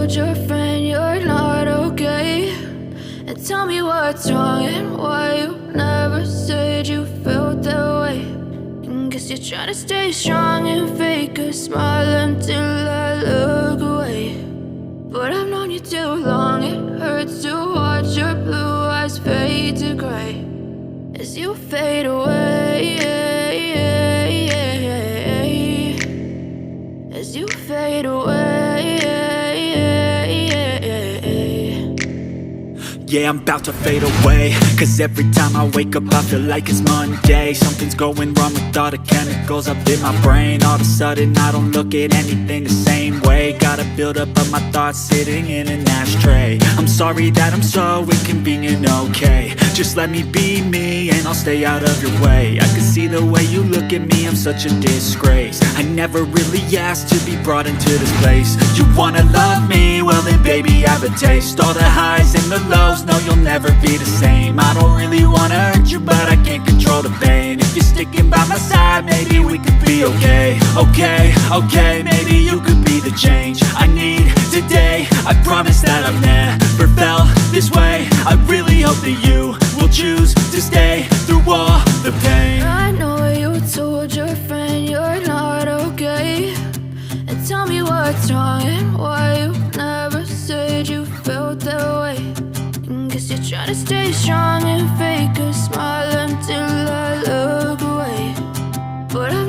told your friend you're not okay? And tell me what's wrong and why you never said you felt that way. And guess you're trying to stay strong and fake a smile until I look away. But I've known you too long, it hurts to watch your blue eyes fade to gray as you fade away, as you fade away. Yeah, I'm about to fade away, cause every time I wake up I feel like it's Monday. Something's going wrong with all the chemicals up in my brain. All of a sudden I don't look at anything the same way. Got a buildup of my thoughts sitting in an ashtray. I'm sorry that I'm so inconvenient, okay? Just let me be me and I'll stay out of your way. I can see the way you look at me, I'm such a disgrace. I never really asked to be brought into this place. You wanna love me? Well then baby have a taste. All the highs and the lows, no you'll never be the same. I don't really wanna hurt you but I can't control the pain. If you're sticking by my side maybe we could be okay. Okay, maybe you could be the change I need today. I promise that I've never felt this way. I really hope that you will choose to stay through all the pain. I know you told your friend you're not okay. And tell me what's wrong and why you never said you felt that way. And guess you're trying to stay strong and fake a smile until I look away. But I've